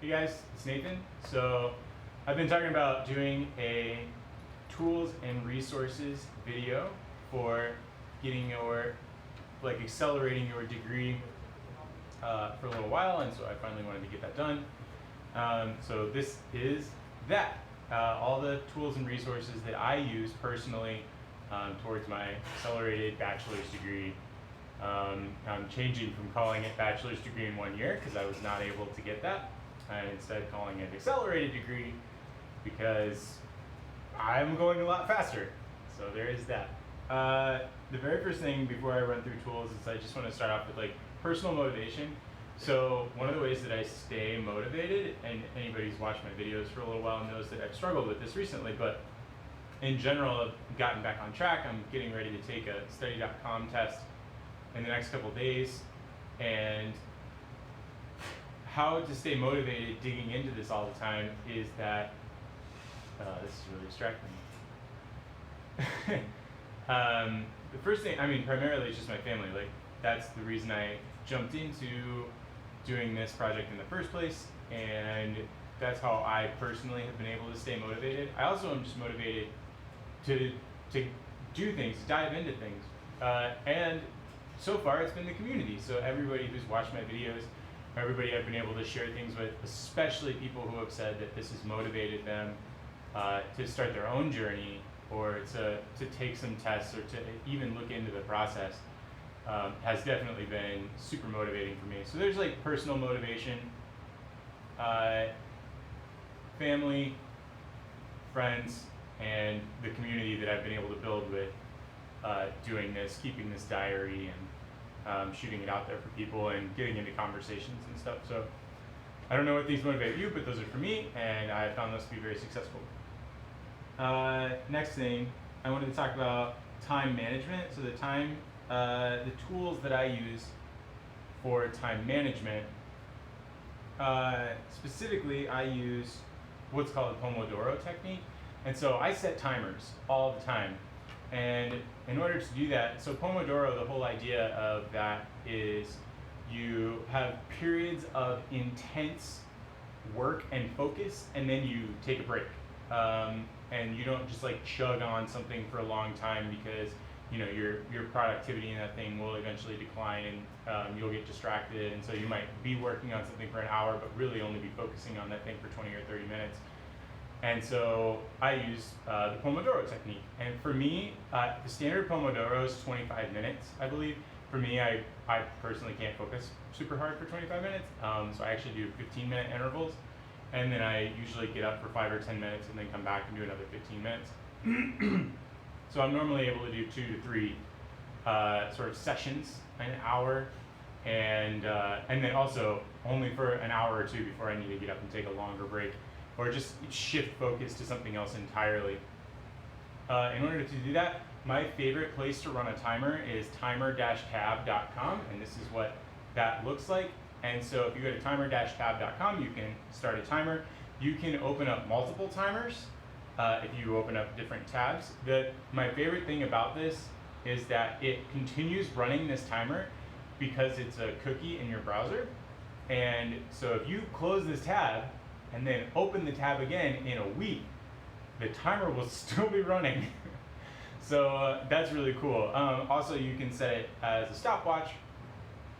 Hey guys, it's Nathan. So I've been talking about doing a tools and resources video for getting your, accelerating your degree for a little while, and so I finally wanted to get that done. So this is that. All the tools and resources that I use personally towards my accelerated bachelor's degree. I'm changing from calling it bachelor's degree in 1 year because I was not able to get that. I'm instead calling it accelerated degree because I'm going a lot faster. So there is that. The very first thing before I run through tools is I just want to start off with personal motivation. So one of the ways that I stay motivated, and anybody who's watched my videos for a little while knows that I've struggled with this recently, but in general I've gotten back on track. I'm getting ready to take a study.com test in the next couple days, and how to stay motivated digging into this all the time is that this is really distracting me. The first thing, primarily it's just my family. That's the reason I jumped into doing this project in the first place, and that's how I personally have been able to stay motivated. I also am just motivated to do things, to dive into things, and so far it's been the community. So everybody who's watched my videos, everybody I've been able to share things with, especially people who have said that this has motivated them to start their own journey, or to take some tests, or to even look into the process, has definitely been super motivating for me. So there's personal motivation, family, friends, and the community that I've been able to build with doing this, keeping this diary, and shooting it out there for people and getting into conversations and stuff. So I don't know what these motivate you, but those are for me, and I found those to be very successful. Next thing, I wanted to talk about time management. So the tools that I use for time management, specifically I use what's called the Pomodoro technique. And so I set timers all the time. And in order to do that, so Pomodoro, the whole idea of that is you have periods of intense work and focus, and then you take a break. And you don't just chug on something for a long time, because your productivity in that thing will eventually decline, and you'll get distracted. And so you might be working on something for an hour, but really only be focusing on that thing for 20 or 30 minutes. And so I use the Pomodoro technique. And for me, the standard Pomodoro is 25 minutes, I believe. For me, I personally can't focus super hard for 25 minutes. So I actually do 15-minute intervals. And then I usually get up for 5 or 10 minutes and then come back and do another 15 minutes. So I'm normally able to do 2 to 3 sort of sessions, an hour. And then also only for an hour or two before I need to get up and take a longer break, or just shift focus to something else entirely. In order to do that, my favorite place to run a timer is timer-tab.com, and this is what that looks like. And so if you go to timer-tab.com, you can start a timer. You can open up multiple timers if you open up different tabs. My favorite thing about this is that it continues running this timer because it's a cookie in your browser. And so if you close this tab and then open the tab again in a week, the timer will still be running. So that's really cool. Also, you can set it as a stopwatch,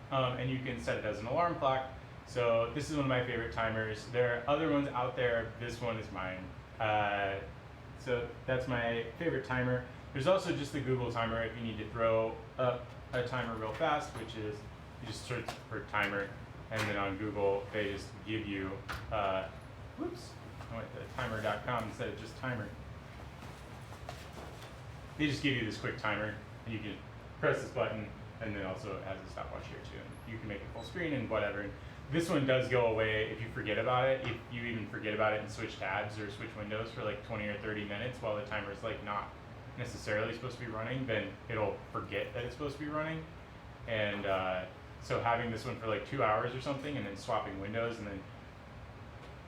and you can set it as an alarm clock. So this is one of my favorite timers. There are other ones out there. This one is mine. So that's my favorite timer. There's also just the Google timer if you need to throw up a timer real fast, which is you just search for timer, and then on Google they just give you, I went to timer.com instead of just timer. They just give you this quick timer, and you can press this button, and then also it has a stopwatch here too. And you can make it full screen and whatever. And this one does go away if you forget about it. If you even forget about it and switch tabs or switch windows for 20 or 30 minutes while the timer is not necessarily supposed to be running, then it'll forget that it's supposed to be running. And so having this one for 2 hours or something, and then swapping windows, and then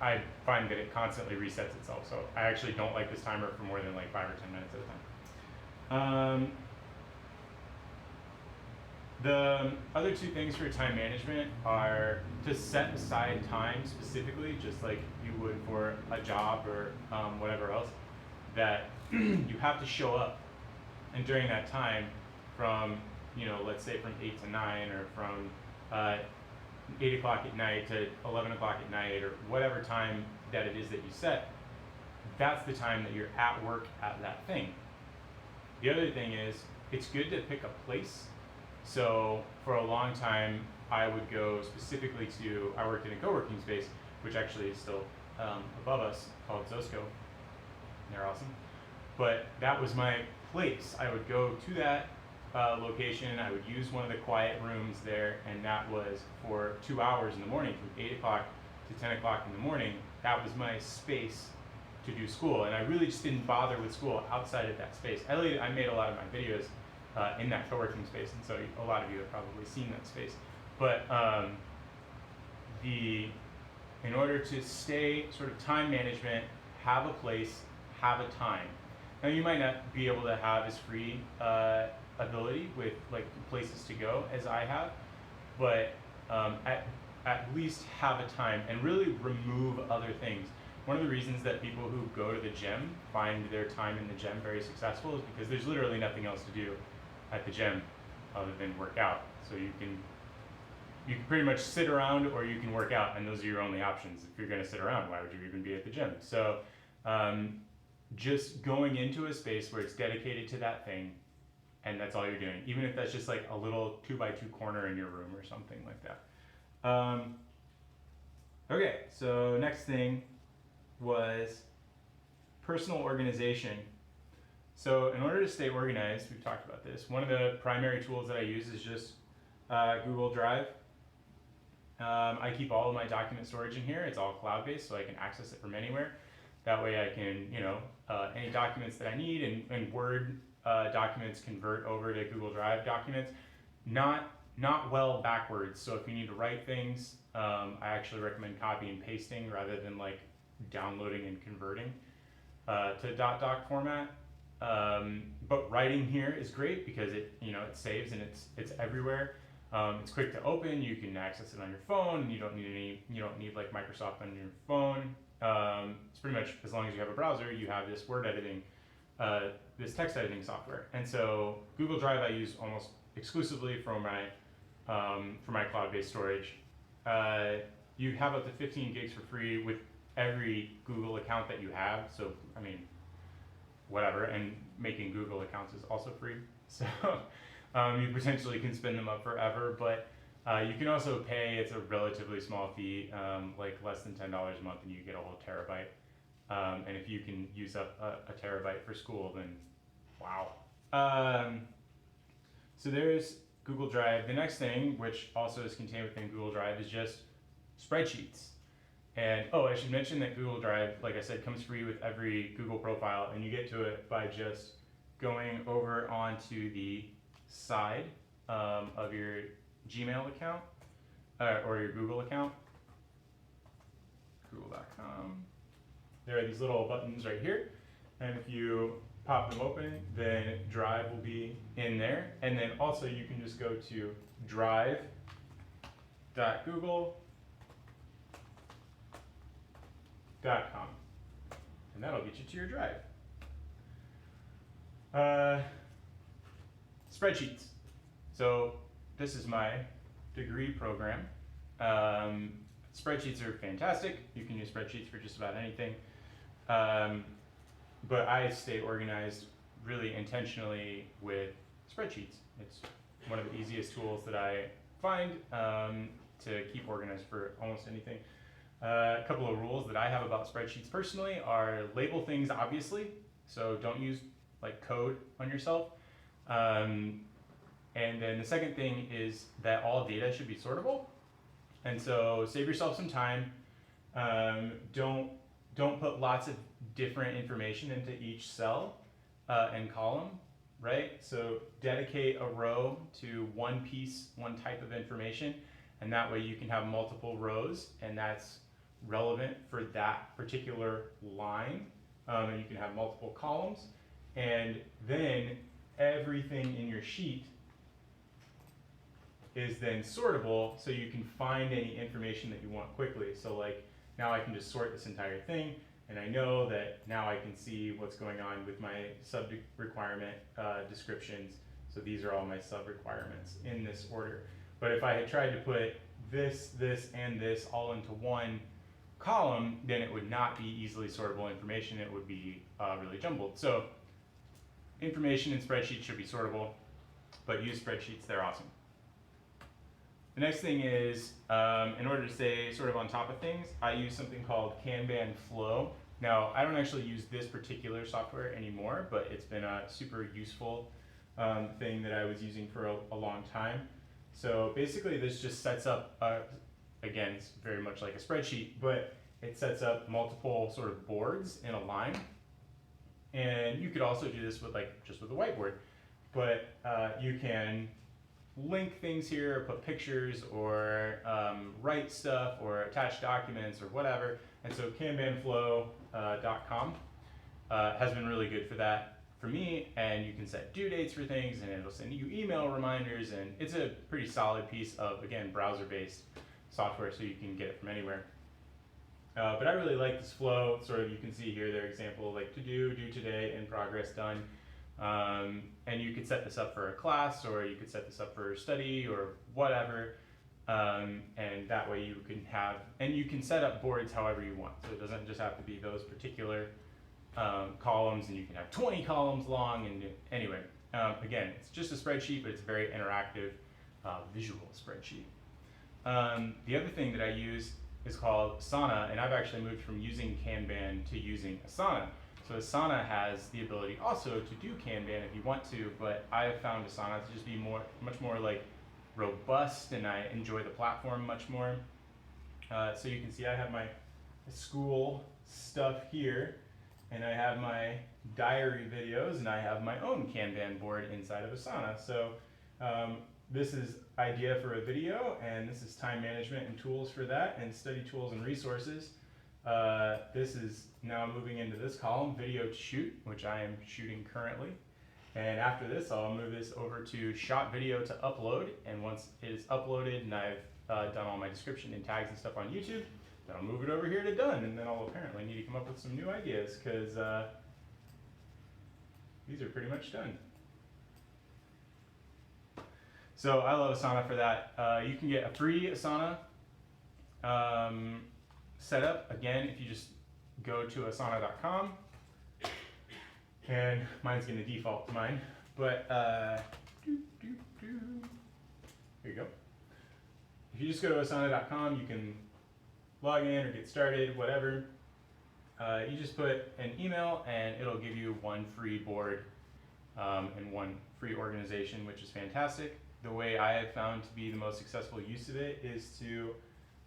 I find that it constantly resets itself. So I actually don't like this timer for more than 5 or 10 minutes at a time. The other two things for time management are to set aside time specifically, just like you would for a job or whatever else, that you have to show up. And during that time, from, let's say from 8 to 9, or from 8 o'clock at night to 11 o'clock at night, or whatever time that it is that you set, that's the time that you're at work at that thing. The other thing is, it's good to pick a place. So for a long time, I would go specifically I worked in a co-working space, which actually is still above us, called Zosco. They're awesome. But that was my place. I would go to that location, I would use one of the quiet rooms there, and that was for 2 hours in the morning, from 8 o'clock to 10 o'clock in the morning. That was my space to do school, and I really just didn't bother with school outside of that space. I made a lot of my videos in that co-working space, and so a lot of you have probably seen that space. But in order to stay sort of time management, have a place, have a time. Now you might not be able to have as free ability with like places to go as I have, but at least have a time and really remove other things. One of the reasons that people who go to the gym find their time in the gym very successful is because there's literally nothing else to do at the gym other than work out. So you can pretty much sit around or you can work out, and those are your only options. If you're going to sit around, why would you even be at the gym? So just going into a space where it's dedicated to that thing, and that's all you're doing, even if that's just like a little 2x2 corner in your room or something like that. Okay, so next thing was personal organization. So in order to stay organized, we've talked about this, one of the primary tools that I use is just Google Drive. I keep all of my document storage in here. It's all cloud-based, so I can access it from anywhere. That way I can, any documents that I need, and Word documents convert over to Google Drive documents. Not well backwards, so if you need to write things, I actually recommend copy and pasting rather than like downloading and converting to .doc format. But writing here is great because it saves and it's everywhere. It's quick to open. You can access it on your phone. You don't need like Microsoft on your phone. It's pretty much, as long as you have a browser, you have this word editing, this text editing software. And so Google Drive I use almost exclusively for my cloud-based storage. You have up to 15 gigs for free with every Google account that you have. So I mean, whatever, and making Google accounts is also free. So you potentially can spin them up forever, but you can also pay. It's a relatively small fee, like less than $10 a month, and you get a whole terabyte. And if you can use up a terabyte for school, then wow. So there's Google Drive. The next thing, which also is contained within Google Drive, is just spreadsheets. And I should mention that Google Drive, like I said, comes free with every Google profile, and you get to it by just going over onto the side of your Gmail account or your Google account, google.com. There are these little buttons right here, and if you pop them open, then Drive will be in there. And then also you can just go to drive.google.com, and that'll get you to your Drive. Spreadsheets. So this is my degree program. Spreadsheets are fantastic. You can use spreadsheets for just about anything. But I stay organized really intentionally with spreadsheets. It's one of the easiest tools that I find to keep organized for almost anything. A couple of rules that I have about spreadsheets personally are label things obviously, so don't use like code on yourself. And then the second thing is that all data should be sortable. And so save yourself some time. Don't put lots of different information into each cell and column, right? So dedicate a row to one piece, one type of information, and that way you can have multiple rows, and that's relevant for that particular line. And you can have multiple columns, and then everything in your sheet is then sortable, so you can find any information that you want quickly. So like now I can just sort this entire thing, and I know that now I can see what's going on with my sub requirement descriptions. So these are all my sub requirements in this order. But if I had tried to put this, and this all into one column, then it would not be easily sortable information. It would be really jumbled. So information in spreadsheets should be sortable, but use spreadsheets, they're awesome. The next thing is, in order to stay sort of on top of things, I use something called Kanban Flow. Now, I don't actually use this particular software anymore, but it's been a super useful thing that I was using for a long time. So basically this just sets up, again, it's very much like a spreadsheet, but it sets up multiple sort of boards in a line. And you could also do this with just with a whiteboard, but you can link things here, put pictures, or write stuff, or attach documents, or whatever. And so kanbanflow.com has been really good for that for me, and you can set due dates for things, and it'll send you email reminders, and it's a pretty solid piece of, again, browser-based software, so you can get it from anywhere. But I really like this flow. Sort of, you can see here their example, like to do, due today, in progress, done. And you could set this up for a class, or you could set this up for study, or whatever. And that way you can have, and you can set up boards however you want. So it doesn't just have to be those particular columns, and you can have 20 columns long. And anyway, again, it's just a spreadsheet, but it's a very interactive visual spreadsheet. The other thing that I use is called Asana, and I've actually moved from using Kanban to using Asana. So Asana has the ability also to do Kanban if you want to, but I have found Asana to just be much more like robust, and I enjoy the platform much more. So you can see I have my school stuff here, and I have my diary videos, and I have my own Kanban board inside of Asana. So this is idea for a video, and this is time management and tools for that, and study tools and resources. This is now moving into this column, video to shoot, which I am shooting currently. And after this, I'll move this over to shot video to upload. And once it is uploaded and I've done all my description and tags and stuff on YouTube, then I'll move it over here to done. And then I'll apparently need to come up with some new ideas, because these are pretty much done. So I love Asana for that. You can get a free Asana setup, again, if you just go to asana.com. And mine's going to default to mine, but here you go. If you just go to asana.com, you can log in or get started, whatever. You just put an email, and it'll give you one free board and one free organization, which is fantastic. The way I have found to be the most successful use of it is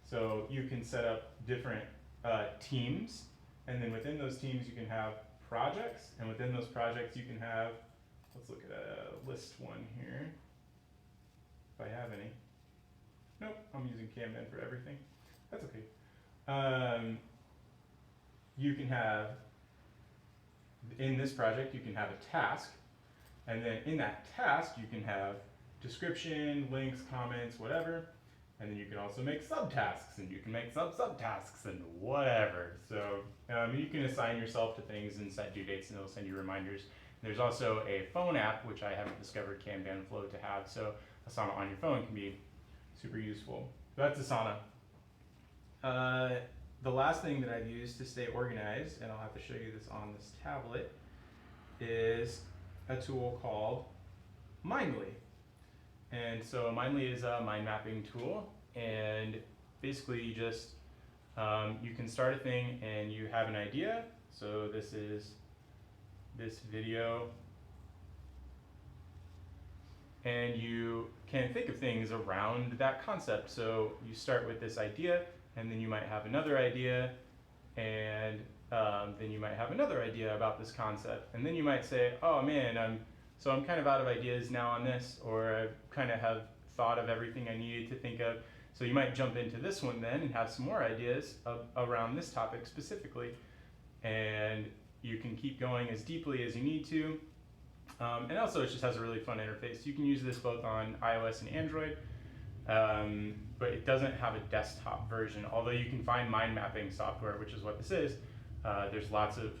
so you can set up different teams, and then within those teams you can have projects, and within those projects you can have, let's look at a list one here, if I have any. Nope, I'm using Kanban for everything. That's okay. You can have, in this project, you can have a task, and then in that task you can have description, links, comments, whatever. And then you can also make subtasks, and you can make subtasks, and whatever. So you can assign yourself to things and set due dates, and it'll send you reminders. There's also a phone app, which I haven't discovered Kanban Flow to have, so Asana on your phone can be super useful. That's Asana. The last thing that I've used to stay organized, and I'll have to show you this on this tablet, is a tool called Mindly. And so Mindly is a mind mapping tool, and basically you just, you can start a thing and you have an idea. So this is this video, and you can think of things around that concept. So you start with this idea, and then you might have another idea, and then you might have another idea about this concept. And then you might say, oh man, I'm kind of out of ideas now on this, or I kind of have thought of everything I needed to think of. So you might jump into this one then and have some more ideas around this topic specifically. And you can keep going as deeply as you need to. And also it just has a really fun interface. You can use this both on iOS and Android. but it doesn't have a desktop version, although you can find mind mapping software, which is what this is. There's lots of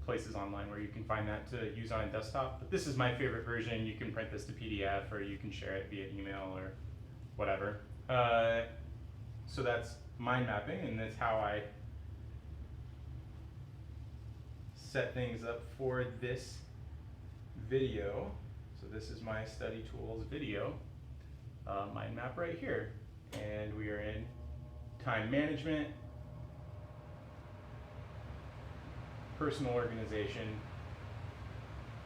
places online where you can find that to use on a desktop, but this is my favorite version. You can print this to PDF, or you can share it via email or whatever. So that's mind mapping, and that's how I set things up for this video. So this is my study tools video, mind map right here. And we are in time management, personal organization.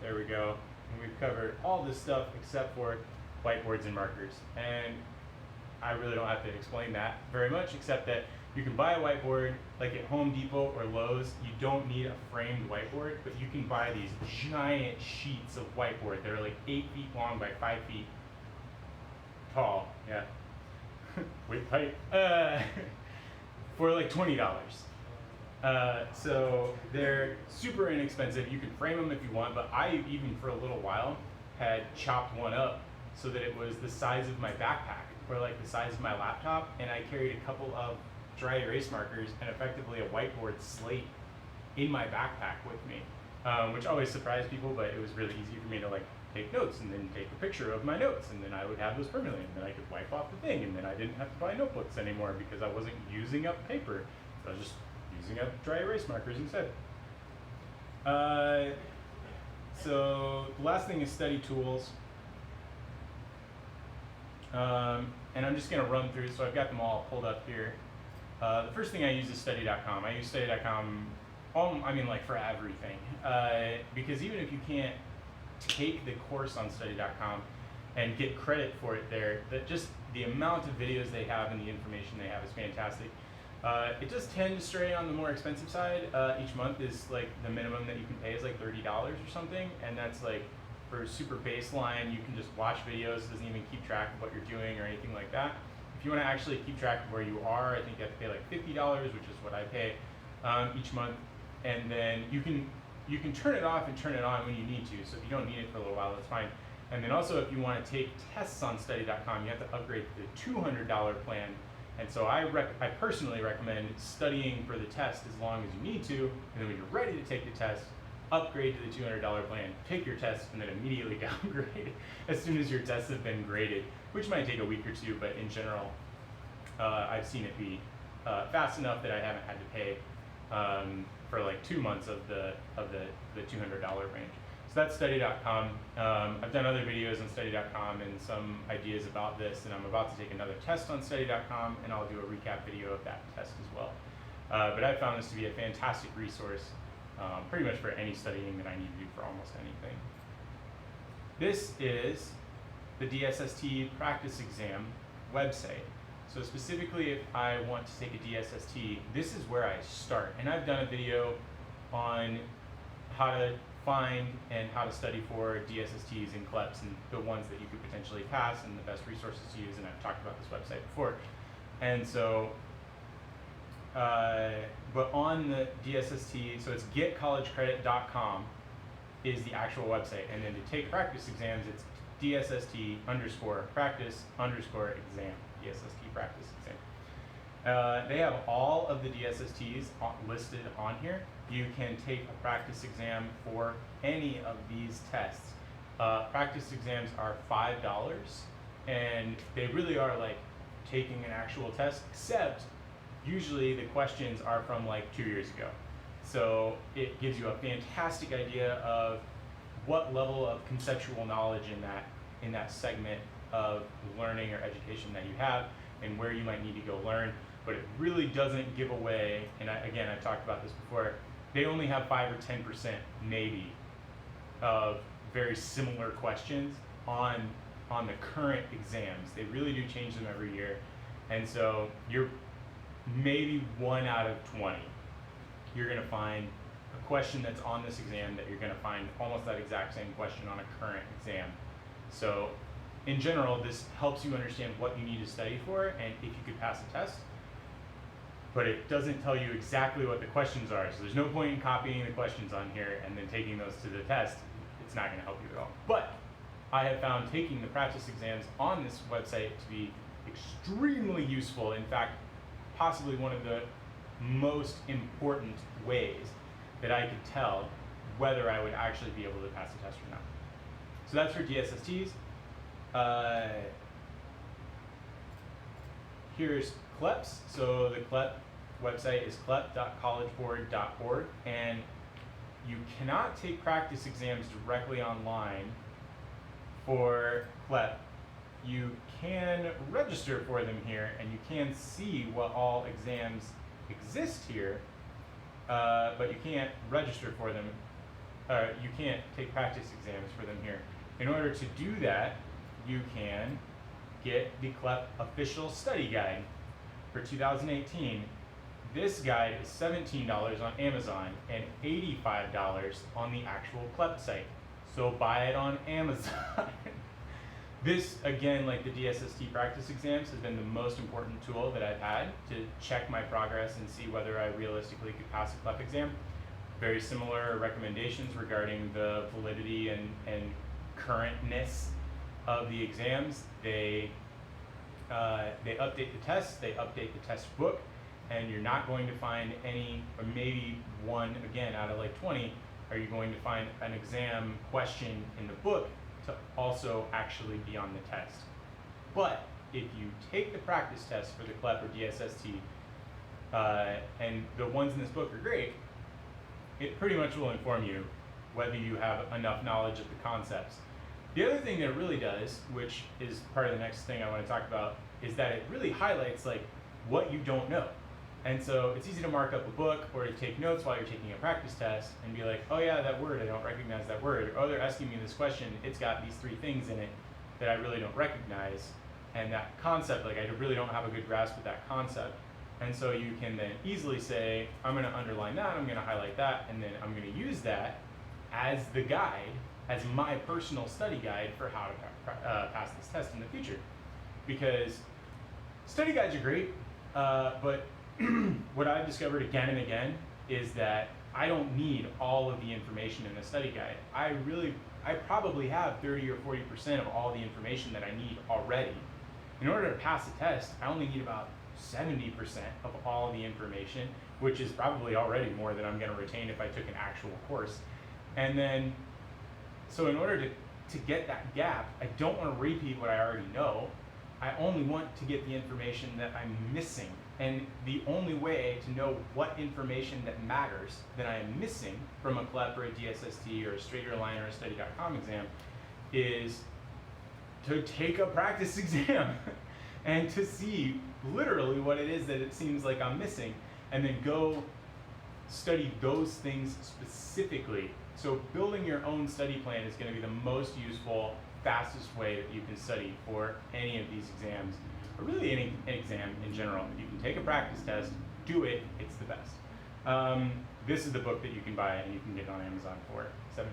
There we go. And we've covered all this stuff except for whiteboards and markers. And I really don't have to explain that very much, except that you can buy a whiteboard like at Home Depot or Lowe's. You don't need a framed whiteboard, but you can buy these giant sheets of whiteboard that are like 8 feet long by 5 feet tall. Yeah. With height. For like $20. So they're super inexpensive. You can frame them if you want, but I even for a little while had chopped one up so that it was the size of my backpack, or like the size of my laptop, and I carried a couple of dry erase markers and effectively a whiteboard slate in my backpack with me, which always surprised people, but it was really easy for me to like take notes and then take a picture of my notes, and then I would have those permanently, and then I could wipe off the thing, and then I didn't have to buy notebooks anymore because I wasn't using up paper. So I was just using up dry erase markers instead. So the last thing is study tools. And I'm just going to run through, so I've got them all pulled up here. The first thing I use is study.com. I use study.com, like for everything. Because even if you can't take the course on study.com and get credit for it there, that just the amount of videos they have and the information they have is fantastic. It does tend to stray on the more expensive side. Each month is like the minimum that you can pay is like $30 or something, and that's like for super baseline. You can just watch videos. It doesn't even keep track of what you're doing or anything like that. If you want to actually keep track of where you are, I think you have to pay like $50, which is what I pay each month, and then you can turn it off and turn it on when you need to. So if you don't need it for a little while, that's fine. And then also, if you want to take tests on study.com, you have to upgrade to the $200 plan. And so I personally recommend studying for the test as long as you need to, and then when you're ready to take the test, upgrade to the $200 plan, take your test, and then immediately downgrade as soon as your tests have been graded, which might take a week or two, but in general, I've seen it be fast enough that I haven't had to pay for like 2 months of the $200 range. So that's study.com. I've done other videos on study.com and some ideas about this, and I'm about to take another test on study.com, and I'll do a recap video of that test as well. But I found this to be a fantastic resource, pretty much for any studying that I need to do for almost anything. This is the DSST practice exam website. So specifically, if I want to take a DSST, this is where I start. And I've done a video on how to find and how to study for DSSTs and CLEPs and the ones that you could potentially pass and the best resources to use, and I've talked about this website before. And so, but on the DSST, so it's getcollegecredit.com is the actual website, and then to take practice exams, it's DSST_practice_exam, DSST practice exam. They have all of the DSSTs listed on here. You can take a practice exam for any of these tests. Practice exams are $5, and they really are like taking an actual test, except usually the questions are from like 2 years ago. So it gives you a fantastic idea of what level of conceptual knowledge in that segment of learning or education that you have, and where you might need to go learn. But it really doesn't give away, and again, I've talked about this before, they only have 5 or 10% maybe of very similar questions on the current exams. They really do change them every year. And so you're maybe 1 out of 20. You're gonna find a question that's on this exam that you're gonna find almost that exact same question on a current exam. So in general, this helps you understand what you need to study for and if you could pass a test. But it doesn't tell you exactly what the questions are. So there's no point in copying the questions on here and then taking those to the test. It's not gonna help you at all. But I have found taking the practice exams on this website to be extremely useful. In fact, possibly one of the most important ways that I could tell whether I would actually be able to pass the test or not. So that's for DSSTs. Here's CLEPS. So the CLEP website is clep.collegeboard.org, and you cannot take practice exams directly online for CLEP. You can register for them here, and you can see what all exams exist here, but you can't register for them. You can't take practice exams for them here. In order to do that, you can get the CLEP official study guide for 2018. This guide is $17 on Amazon and $85 on the actual CLEP site. So buy it on Amazon. This, again, like the DSST practice exams, has been the most important tool that I've had to check my progress and see whether I realistically could pass a CLEP exam. Very similar recommendations regarding the validity and currentness of the exams. They update the tests, they update the test book, and you're not going to find any, or maybe one, again, out of like 20, are you going to find an exam question in the book to also actually be on the test. But if you take the practice test for the CLEP or DSST, and the ones in this book are great, it pretty much will inform you whether you have enough knowledge of the concepts. The other thing that it really does, which is part of the next thing I want to talk about, is that it really highlights like what you don't know. And so it's easy to mark up a book or to take notes while you're taking a practice test and be like, oh yeah, that word, I don't recognize that word. Or, oh, they're asking me this question, it's got these 3 things in it that I really don't recognize. And that concept, like I really don't have a good grasp of that concept. And so you can then easily say, I'm gonna underline that, I'm gonna highlight that, and then I'm gonna use that as the guide, as my personal study guide for how to pass this test in the future. Because study guides are great, but what I've discovered again and again is that I don't need all of the information in a study guide. I probably have 30 or 40% of all the information that I need already. In order to pass a test, I only need about 70% of all the information, which is probably already more than I'm going to retain if I took an actual course. And then, so in order to get that gap, I don't want to repeat what I already know. I only want to get the information that I'm missing. And the only way to know what information that matters that I am missing from a CLEP or a DSST or a StraighterLine or a Study.com exam is to take a practice exam and to see literally what it is that it seems like I'm missing, and then go study those things specifically. So building your own study plan is going to be the most useful, fastest way that you can study for any of these exams, or really any exam in general. You can take a practice test, do it, it's the best. This is the book that you can buy and you can get it on Amazon for $17.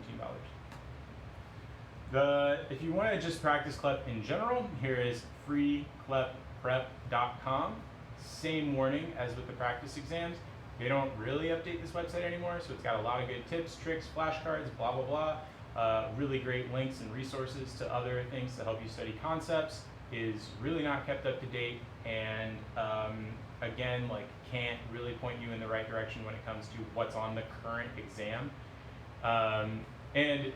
If you want to just practice CLEP in general, here is freeclepprep.com. Same warning as with the practice exams. They don't really update this website anymore, so it's got a lot of good tips, tricks, flashcards, blah, blah, blah. Really great links and resources to other things to help you study concepts. Is really not kept up to date, and again, like can't really point you in the right direction when it comes to what's on the current exam. And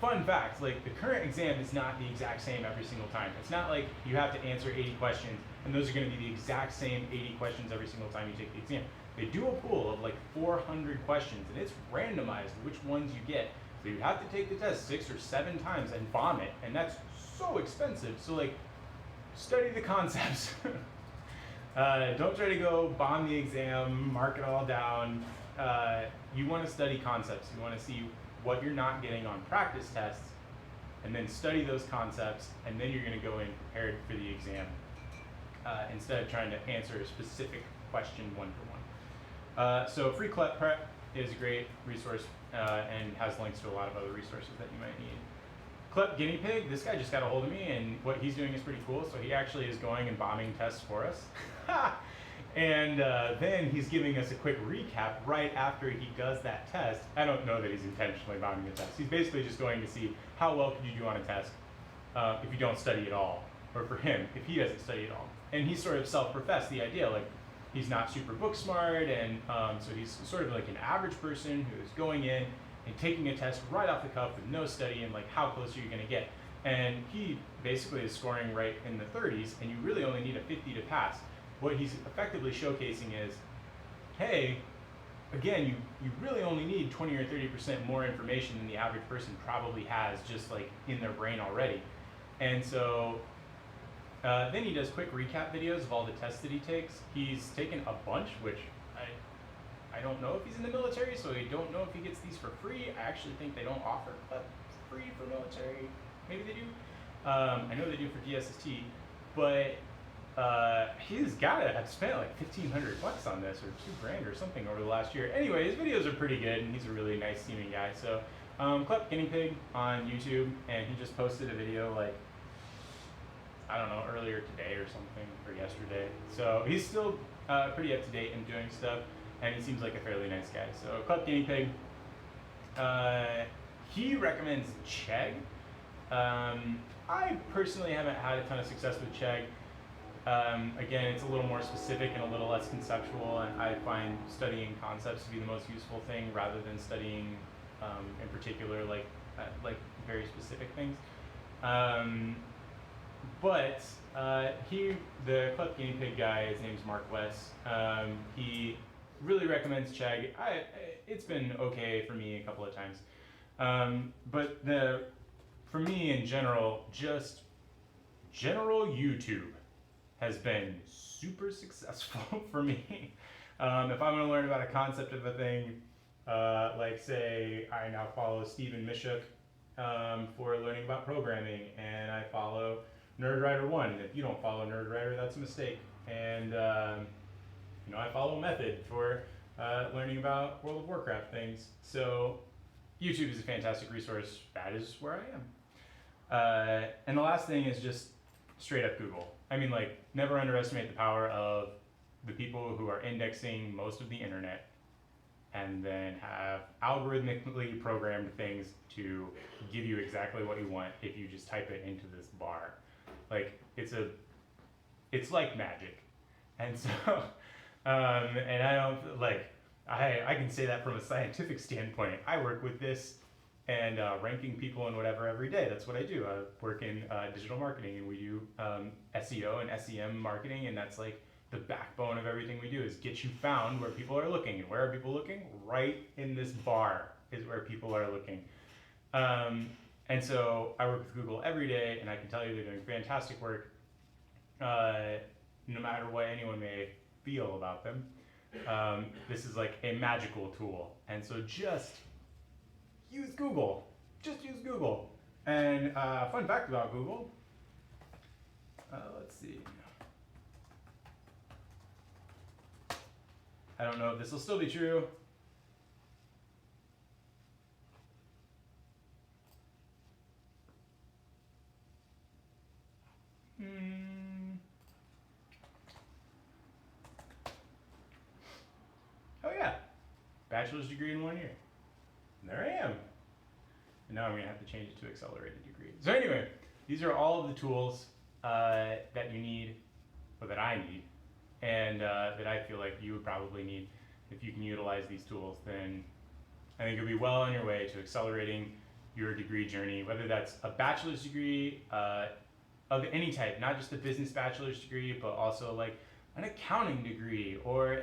fun fact, like the current exam is not the exact same every single time. It's not like you have to answer 80 questions and those are going to be the exact same 80 questions every single time you take the exam. They do a pool of like 400 questions, and it's randomized which ones you get. So you have to take the test 6 or 7 times and bomb it, and that's so expensive. So like, study the concepts. Don't try to go bomb the exam, mark it all down. You want to study concepts. You want to see what you're not getting on practice tests, and then study those concepts, and then you're going to go in prepared for the exam, instead of trying to answer a specific question one-for-one. So Free CLEP Prep is a great resource and has links to a lot of other resources that you might need. CLEP Guinea Pig, this guy just got a hold of me, and what he's doing is pretty cool. So he actually is going and bombing tests for us. And then he's giving us a quick recap right after he does that test. I don't know that he's intentionally bombing the test. He's basically just going to see how well could you do on a test if you don't study at all. or for him, if he doesn't study at all. And he sort of self-professed the idea, like, he's not super book smart, and so he's sort of like an average person who's going in and taking a test right off the cuff with no study, and like, how close are you gonna get? And he basically is scoring right in the 30s, and you really only need a 50 to pass. What he's effectively showcasing is, hey, again, you really only need 20 or 30% more information than the average person probably has just like in their brain already. And so then he does quick recap videos of all the tests that he takes. He's taken a bunch, which I don't know if he's in the military, so I don't know if he gets these for free. I actually think they don't offer free for military. Maybe they do. I know they do for DSST, but he's gotta have spent like $1,500 on this, or $2,000 or something over the last year. Anyway, his videos are pretty good, and he's a really nice seeming guy. So, Clep Guinea Pig on YouTube, and he just posted a video like, I don't know, earlier today or something, or yesterday. So he's still pretty up to date and doing stuff, and he seems like a fairly nice guy. So Clep Guinea Pig, he recommends Chegg. I personally haven't had a ton of success with Chegg. Again, it's a little more specific and a little less conceptual, and I find studying concepts to be the most useful thing rather than studying in particular like very specific things. But the Clep Guinea Pig guy, his name's Mark West. He really recommends Chegg. It's been okay for me a couple of times, but for me in general, just general YouTube has been super successful for me. If I want to learn about a concept of a thing, like say I now follow Stephen Mishuk for learning about programming, and I follow NerdWriter1. And if you don't follow NerdWriter, that's a mistake. And I follow Method for learning about World of Warcraft things. So YouTube is a fantastic resource. That is where I am. And the last thing is just straight up Google. I mean, like, never underestimate the power of the people who are indexing most of the internet and then have algorithmically programmed things to give you exactly what you want if you just type it into this bar. Like, it's like magic. And so, and I don't, like, I can say that from a scientific standpoint. I work with this and ranking people and whatever every day. That's what I do. I work in digital marketing, and we do SEO and SEM marketing, and that's like the backbone of everything we do is get you found where people are looking. And where are people looking? Right in this bar is where people are looking. And so I work with Google every day, and I can tell you they're doing fantastic work, no matter what anyone may feel about them. This is like a magical tool. And so just use Google. Just use Google. And fun fact about Google. Let's see. I don't know if this will still be true. Oh yeah, bachelor's degree in 1 year. And there I am. And now I'm gonna have to change it to accelerated degree. So anyway, these are all of the tools that you need, or that I need, and that I feel like you would probably need. If you can utilize these tools, then I think you'll be well on your way to accelerating your degree journey, whether that's a bachelor's degree of any type, not just a business bachelor's degree, but also like an accounting degree or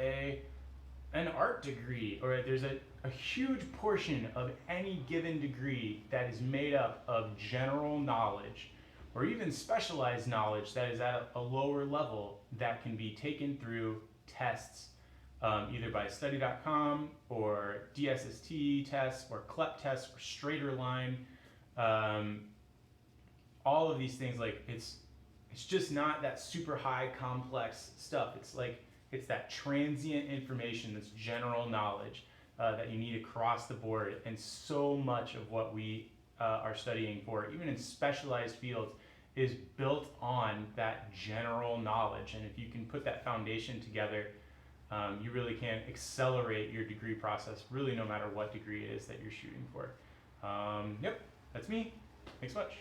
an art degree, or there's a huge portion of any given degree that is made up of general knowledge or even specialized knowledge that is at a lower level that can be taken through tests, either by study.com or DSST tests or CLEP tests or Straighterline. All of these things, like it's just not that super high complex stuff. It's that transient information, that's general knowledge that you need across the board. And so much of what we are studying for, even in specialized fields, is built on that general knowledge. And if you can put that foundation together, you really can accelerate your degree process, really no matter what degree it is that you're shooting for. Yep, that's me. Thanks much.